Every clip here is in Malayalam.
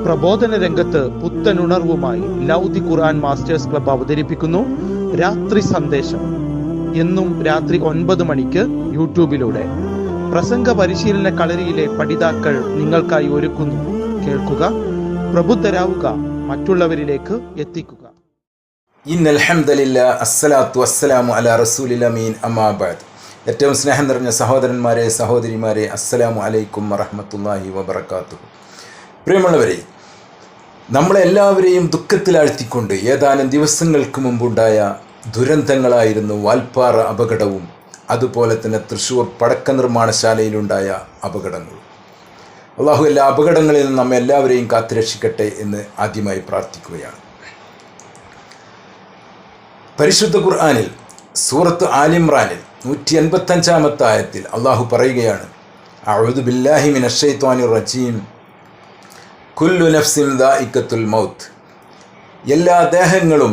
പ്രബോധന രംഗത്ത് പുത്തനുണർവുമായി ലൗദി ഖുർആൻ മാസ്റ്റേഴ്സ് ക്ലബ്ബ് അവതരിപ്പിക്കുന്നു രാത്രി സന്ദേശം. എന്നും രാത്രി 9 മണിക്ക് യൂട്യൂബിലൂടെ പ്രസംഗ പരിശീലന കളരിയിലെ പഠിതാക്കൾ നിങ്ങൾക്കായി ഒരുക്കുന്നു. കേൾക്കുക, പ്രബുദ്ധരാവുക, മറ്റുള്ളവരിലേക്ക് എത്തിക്കുക. ഇന്നൽ ഹംദലില്ലാ അസ്സലാത്തു വസ്സലാമു അലാ റസൂലിൽ അമീൻ അമ്മാ ബഅദ്. ഏറ്റവും സ്നേഹം നിറഞ്ഞ സഹോദരന്മാരെ, സഹോദരിമാരെ, അസ്സലാമു അലൈക്കും വറഹ്മത്തുള്ളാഹി വബറകാതുഹു. പ്രിയമുള്ളവരെ, നമ്മളെല്ലാവരെയും ദുഃഖത്തിലാഴ്ത്തിക്കൊണ്ട് ഏതാനും ദിവസങ്ങൾക്ക് മുമ്പുണ്ടായ ദുരന്തങ്ങളായിരുന്നു വാൽപ്പാറ അപകടവും അതുപോലെ തന്നെ തൃശ്ശൂർ പടക്ക നിർമ്മാണശാലയിലുണ്ടായ അപകടങ്ങളും. അള്ളാഹു എല്ലാ അപകടങ്ങളിൽ നിന്നും നമ്മെ എല്ലാവരെയും കാത്തുരക്ഷിക്കട്ടെ എന്ന് ആദ്യമായി പ്രാർത്ഥിക്കുകയാണ്. പരിശുദ്ധ ഖുർആനിൽ സൂറത്ത് ആലിമ്രാനിൽ 185-ാമത്തെ ആയത്തിൽ അള്ളാഹു പറയുകയാണ്, അഊദു ബില്ലാഹി മിനശ് ശൈത്വാനിർ റജീം, കുല്ലു നഫ്സിൻ ദാഇഖത്തുൽ മൗത്ത്. എല്ലാ ദേഹങ്ങളും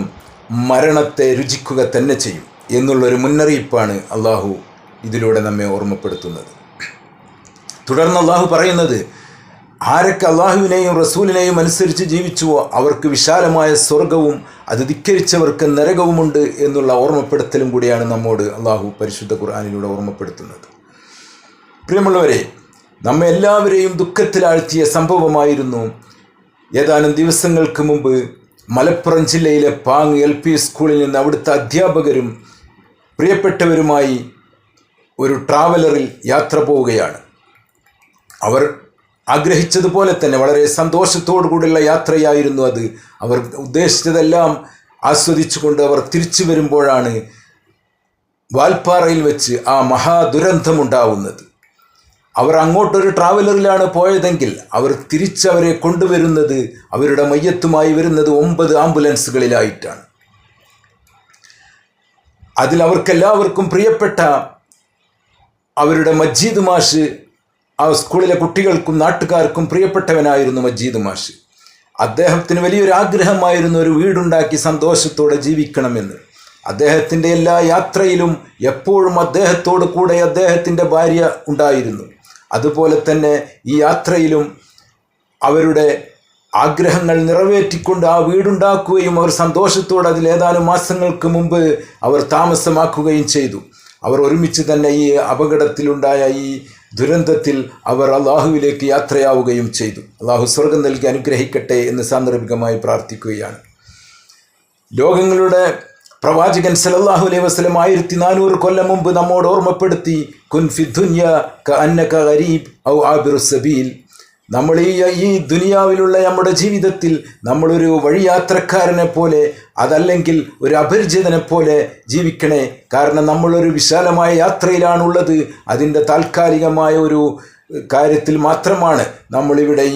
മരണത്തെ രുചിക്കുക തന്നെ ചെയ്യും എന്നുള്ളൊരു മുന്നറിയിപ്പാണ് അള്ളാഹു ഇതിലൂടെ നമ്മെ ഓർമ്മപ്പെടുത്തുന്നത്. തുടർന്ന് അള്ളാഹു പറയുന്നത്, ആരൊക്കെ അള്ളാഹുവിനെയും റസൂലിനെയും അനുസരിച്ച് ജീവിച്ചുവോ അവർക്ക് വിശാലമായ സ്വർഗവും അത് ധിക്കരിച്ചവർക്ക് നരകവുമുണ്ട് എന്നുള്ള ഓർമ്മപ്പെടുത്തലും കൂടിയാണ് നമ്മോട് അള്ളാഹു പരിശുദ്ധ ഖുർആനിലൂടെ ഓർമ്മപ്പെടുത്തുന്നത്. പ്രിയമുള്ളവരെ, നമ്മെ എല്ലാവരെയും ദുഃഖത്തിലാഴ്ത്തിയ സംഭവമായിരുന്നു ഏതാനും ദിവസങ്ങൾക്ക് മുമ്പ് മലപ്പുറം ജില്ലയിലെ പാങ് LP സ്കൂളിൽ നിന്ന് അവിടുത്തെ അധ്യാപകരും പ്രിയപ്പെട്ടവരുമായി ഒരു ട്രാവലറിൽ യാത്ര പോവുകയാണ്. അവർ ആഗ്രഹിച്ചതുപോലെ തന്നെ വളരെ സന്തോഷത്തോടു കൂടിയുള്ള യാത്രയായിരുന്നു അത്. അവർ ഉദ്ദേശിച്ചതെല്ലാം ആസ്വദിച്ചുകൊണ്ട് അവർ തിരിച്ചു വരുമ്പോഴാണ് വാൽപ്പാറയിൽ വെച്ച് ആ മഹാദുരന്തമുണ്ടാവുന്നത്. അവർ അങ്ങോട്ടൊരു ട്രാവലറിലാണ് പോയതെങ്കിൽ അവർ തിരിച്ചവരെ കൊണ്ടുവരുന്നത്, അവരുടെ മയ്യത്തുമായി വരുന്നത് 9 ആംബുലൻസുകളിലായിട്ടാണ്. അതിൽ അവർക്കെല്ലാവർക്കും പ്രിയപ്പെട്ട അവരുടെ മജീദ് മാഷ്, ആ സ്കൂളിലെ കുട്ടികൾക്കും നാട്ടുകാർക്കും പ്രിയപ്പെട്ടവനായിരുന്നു മജീദ് മാഷ്. അദ്ദേഹത്തിന് വലിയൊരു ആഗ്രഹമായിരുന്നു ഒരു വീടുണ്ടാക്കി സന്തോഷത്തോടെ ജീവിക്കണമെന്ന്. അദ്ദേഹത്തിൻ്റെ എല്ലാ യാത്രയിലും എപ്പോഴും അദ്ദേഹത്തോട് കൂടെ അദ്ദേഹത്തിൻ്റെ ഭാര്യ ഉണ്ടായിരുന്നു. അതുപോലെ തന്നെ ഈ യാത്രയിലും അവരുടെ ആഗ്രഹങ്ങൾ നിറവേറ്റിക്കൊണ്ട് ആ വീടുണ്ടാക്കുകയും അവർ സന്തോഷത്തോടെ അതിൽ ഏതാനും മാസങ്ങൾക്ക് മുമ്പ് അവർ താമസമാക്കുകയും ചെയ്തു. അവർ ഒരുമിച്ച് തന്നെ ഈ അപകടത്തിലുണ്ടായ ഈ ദുരന്തത്തിൽ അവർ അള്ളാഹുവിലേക്ക് യാത്രയാവുകയും ചെയ്തു. അള്ളാഹു സ്വർഗം നൽകി അനുഗ്രഹിക്കട്ടെ എന്ന് സാന്ദർഭികമായി പ്രാർത്ഥിക്കുകയാണ്. ലോകങ്ങളുടെ പ്രവാചകൻ സല്ലല്ലാഹു അലൈഹി വസല്ലം 1400 കൊല്ലം മുമ്പ് നമ്മോട് ഓർമ്മപ്പെടുത്തി, കുൻ ഫി ദുനിയ കഅന്നക ഗരീബ് ഔ ആബിറു സബീൽ. നമ്മൾ ഈ ദുനിയാവിലുള്ള നമ്മുടെ ജീവിതത്തിൽ നമ്മളൊരു വഴിയാത്രക്കാരനെ പോലെ, അതല്ലെങ്കിൽ ഒരു അപരിചിതനെ പോലെ ജീവിക്കണേ. കാരണം നമ്മളൊരു വിശാലമായ യാത്രയിലാണുള്ളത്. അതിൻ്റെ താൽക്കാലികമായ ഒരു കാര്യത്തിൽ മാത്രമാണ് നമ്മളിവിടെ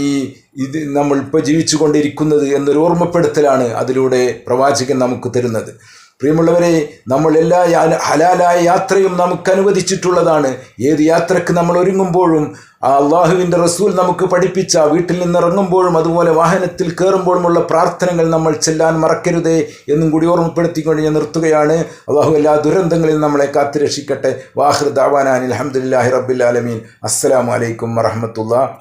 നമ്മളിപ്പോൾ ജീവിച്ചു കൊണ്ടിരിക്കുന്നത് എന്നൊരു ഓർമ്മപ്പെടുത്തലാണ് അതിലൂടെ പ്രവാചകൻ നമുക്ക് തരുന്നത്. പ്രിയമുള്ളവരെ, നമ്മൾ എല്ലാ ഹലാലായ യാത്രയും നമുക്ക് അനുവദിച്ചിട്ടുള്ളതാണ്. ഏത് യാത്രക്ക് നമ്മൾ ഒരുങ്ങുമ്പോഴും അള്ളാഹുവിൻ്റെ റസൂൽ നമുക്ക് പഠിപ്പിച്ച വീട്ടിൽ നിന്നിറങ്ങുമ്പോഴും അതുപോലെ വാഹനത്തിൽ കയറുമ്പോഴുമുള്ള പ്രാർത്ഥനകൾ നമ്മൾ ചെല്ലാൻ മറക്കരുതേ എന്നും കൂടി ഓർമ്മപ്പെടുത്തിക്കൊണ്ട് ഞാൻ നിർത്തുകയാണ്. അള്ളാഹു എല്ലാ ദുരന്തങ്ങളിൽ നമ്മളെ കാത്തുരക്ഷിക്കട്ടെ. വാഹിർ ദഅവാനാ അൽഹംദുലില്ലാഹി റബ്ബിൽ ആലമീൻ. അസ്സലാമു അലൈക്കും വറഹ്മത്തുള്ളാഹി.